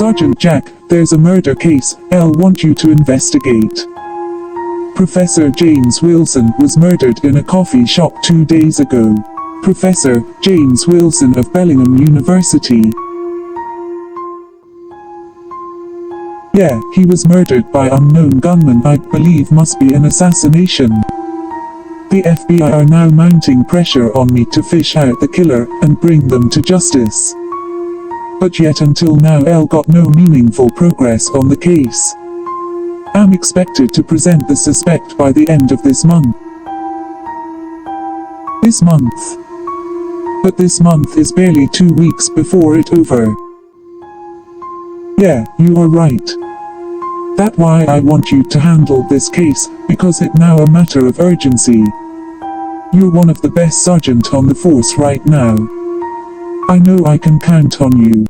Sergeant Jack, there's a murder case I'll want you to investigate. Professor James Wilson was murdered in a coffee shop 2 days ago. Professor James Wilson of Bellingham University. Yeah, he was murdered by unknown gunmen. I believe must be an assassination. The FBI are now mounting pressure on me to fish out the killer and bring them to justice. But yet until now I've got no meaningful progress on the case. I'm expected to present the suspect by the end of this month. This month. But this month is barely 2 weeks before it over. Yeah, you are right. That's why I want you to handle this case, because it's now a matter of urgency. You're one of the best sergeant on the force right now. I know I can count on you.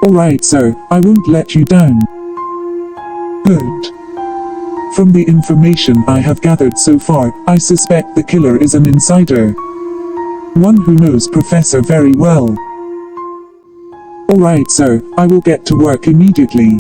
Alright sir, I won't let you down. Good. From the information I have gathered so far, I suspect the killer is an insider. One who knows Professor very well. Alright sir, I will get to work immediately.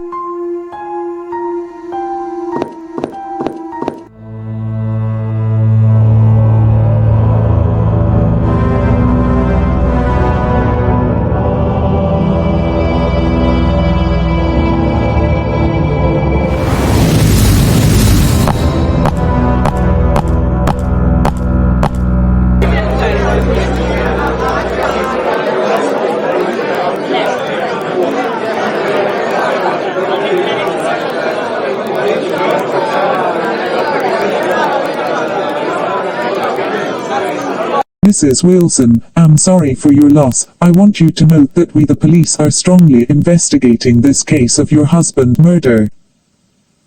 Mrs. Wilson, I'm sorry for your loss. I want you to note that we the police are strongly investigating this case of your husband's murder.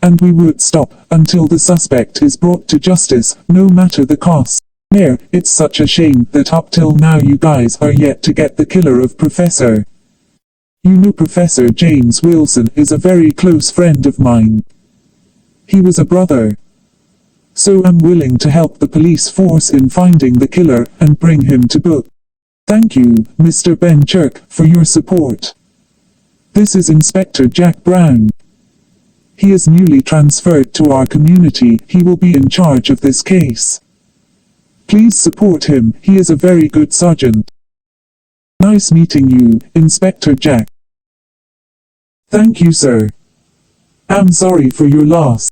And we would stop until the suspect is brought to justice, no matter the cost. Mayor, it's such a shame that up till now you guys are yet to get the killer of Professor. You know Professor James Wilson is a very close friend of mine. He was a brother. So I'm willing to help the police force in finding the killer and bring him to book. Thank you, Mr. Ben Chirk, for your support. This is Inspector Jack Brown. He is newly transferred to our community. He will be in charge of this case. Please support him. He is a very good sergeant. Nice meeting you, Inspector Jack. Thank you, sir. I'm sorry for your loss.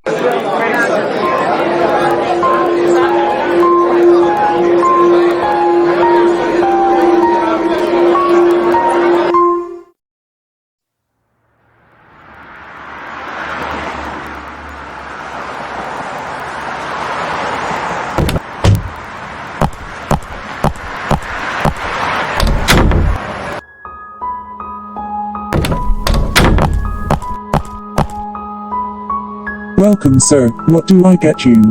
Welcome sir, what do I get you?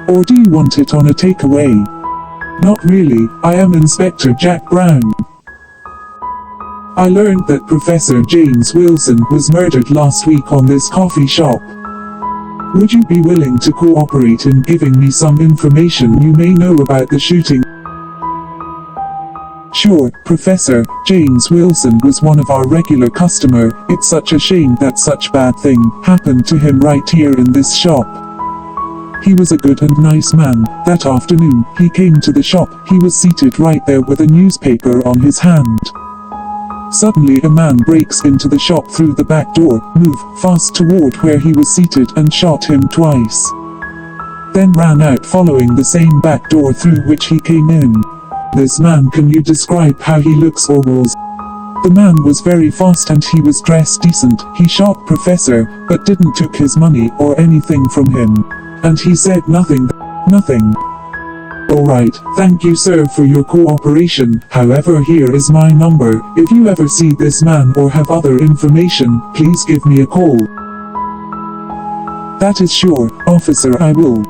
Or do you want it on a takeaway? Not really, I am Inspector Jack Brown. I learned that Professor James Wilson was murdered last week on this coffee shop. Would you be willing to cooperate in giving me some information you may know about the shooting? Sure, Professor James Wilson was one of our regular customer. It's such a shame that such bad thing happened to him right here in this shop. He was a good and nice man. That afternoon, he came to the shop. He was seated right there with a newspaper on his hand. Suddenly a man breaks into the shop through the back door, moved fast toward where he was seated and shot him twice. Then ran out following the same back door through which he came in. This man, can you describe how he looks or was? The man was very fast and he was dressed decent. He shot Professor, but didn't took his money or anything from him. And he said nothing. Alright, thank you sir for your cooperation. However, here is my number. If you ever see this man or have other information, please give me a call. That is sure, officer, I will.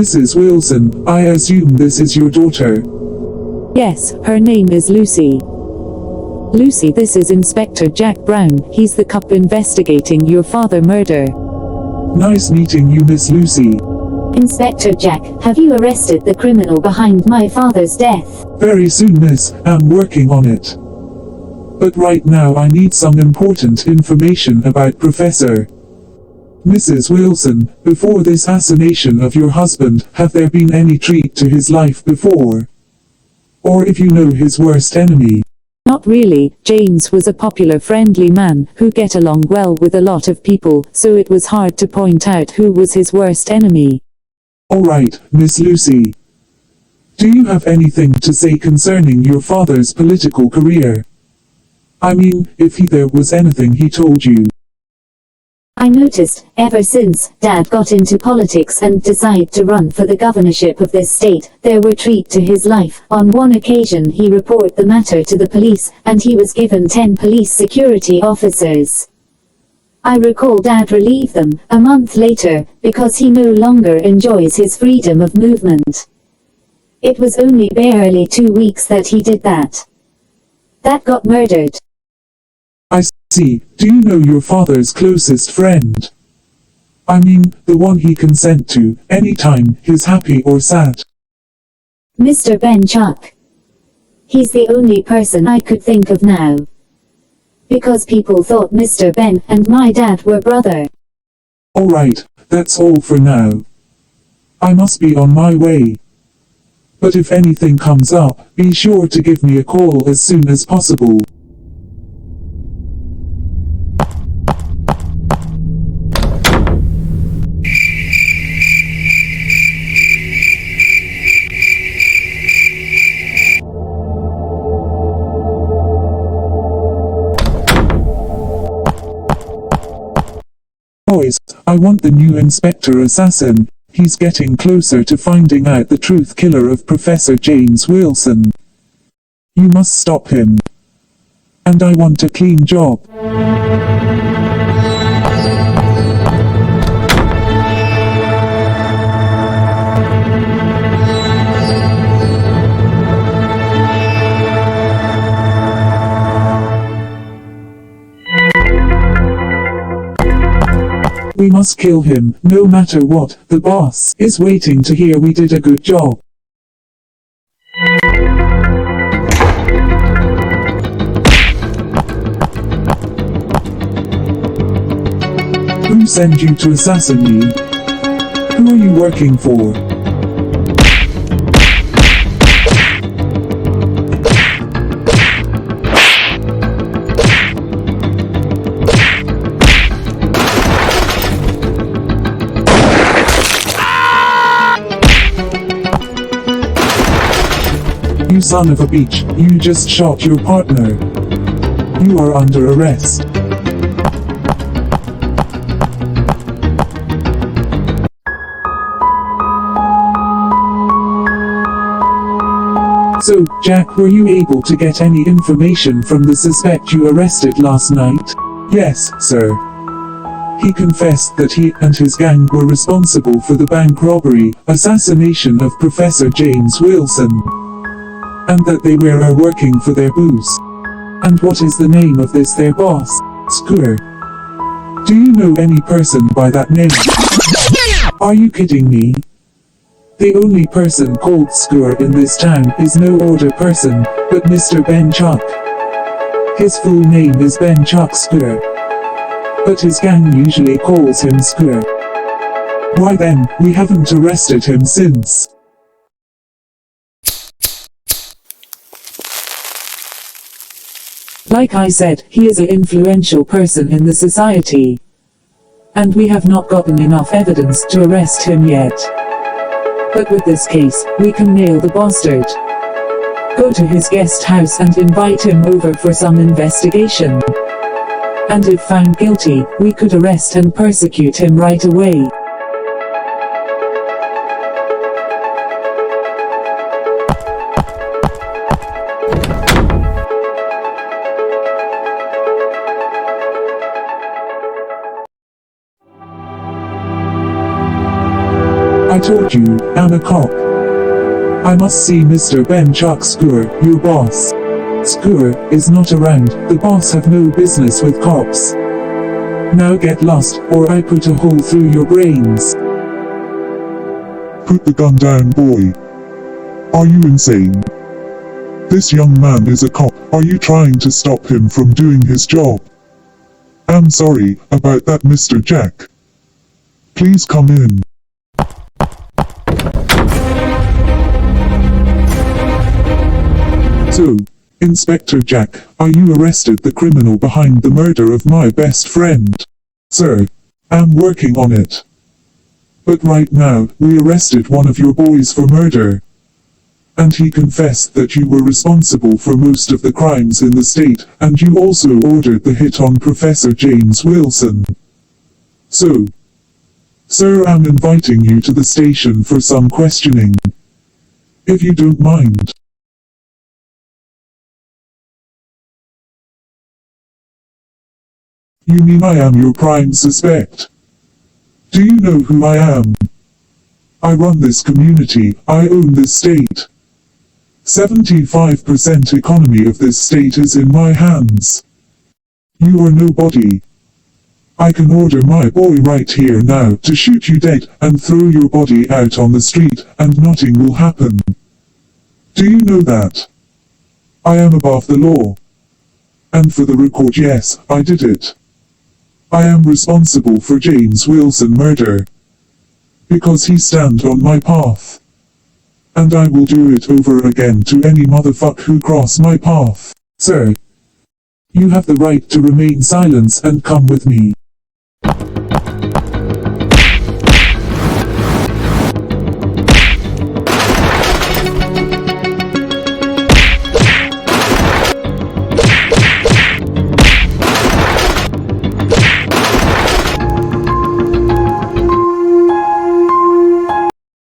Mrs. Wilson, I assume this is your daughter. Yes, her name is Lucy. Lucy, this is Inspector Jack Brown. He's the cop investigating your father's murder. Nice meeting you, Miss Lucy. Inspector Jack, have you arrested the criminal behind my father's death? Very soon, miss. I'm working on it. But right now I need some important information about Professor. Mrs. Wilson, before this assassination of your husband, have there been any treat to his life before? Or if you know his worst enemy? Not really. James was a popular, friendly man who get along well with a lot of people, so it was hard to point out who was his worst enemy. Alright, Miss Lucy. Do you have anything to say concerning your father's political career? I mean, if there was anything he told you. I noticed, ever since Dad got into politics and decided to run for the governorship of this state, there were treats to his life. On one occasion he reported the matter to the police, and he was given 10 police security officers. I recall Dad relieved them a month later, because he no longer enjoys his freedom of movement. It was only barely 2 weeks that he did that. Dad got murdered. I see. Do you know your father's closest friend? I mean, the one he can send to, anytime he's happy or sad. Mr. Ben Chuck. He's the only person I could think of now. Because people thought Mr. Ben and my dad were brother. Alright, that's all for now. I must be on my way. But if anything comes up, be sure to give me a call as soon as possible. Boys, I want the new Inspector Assassin. He's getting closer to finding out the truth killer of Professor James Wilson. You must stop him. And I want a clean job. We must kill him, no matter what. The boss is waiting to hear we did a good job. Who sent you to assassinate me? Who are you working for? You son of a bitch, you just shot your partner. You are under arrest. So, Jack, were you able to get any information from the suspect you arrested last night? Yes, sir. He confessed that he and his gang were responsible for the bank robbery, assassination of Professor James Wilson. And that they were working for their boss. And what is the name of this their boss? Skewer. Do you know any person by that name? Are you kidding me? The only person called Skewer in this town is no other person, but Mr. Ben Chuck. His full name is Ben Chuck Skewer. But his gang usually calls him Skewer. Why then, we haven't arrested him since. Like I said, he is an influential person in the society. And we have not gotten enough evidence to arrest him yet. But with this case, we can nail the bastard. Go to his guest house and invite him over for some investigation. And if found guilty, we could arrest and persecute him right away. I told you, I'm a cop. I must see Mr. Ben Chuck Skewer, your boss. Skewer is not around, the boss have no business with cops. Now get lost, or I put a hole through your brains. Put the gun down, boy. Are you insane? This young man is a cop. Are you trying to stop him from doing his job? I'm sorry about that, Mr. Jack. Please come in. So, Inspector Jack, are you arrested the criminal behind the murder of my best friend? Sir, I'm working on it. But right now, we arrested one of your boys for murder. And he confessed that you were responsible for most of the crimes in the state, and you also ordered the hit on Professor James Wilson. So, sir, I'm inviting you to the station for some questioning. If you don't mind. You mean I am your prime suspect? Do you know who I am? I run this community, I own this state. 75% economy of this state is in my hands. You are nobody. I can order my boy right here now to shoot you dead and throw your body out on the street, and nothing will happen. Do you know that? I am above the law. And for the record, yes, I did it. I am responsible for James Wilson murder. Because he stand on my path. And I will do it over again to any motherfucker who cross my path. Sir, you have the right to remain silent and come with me.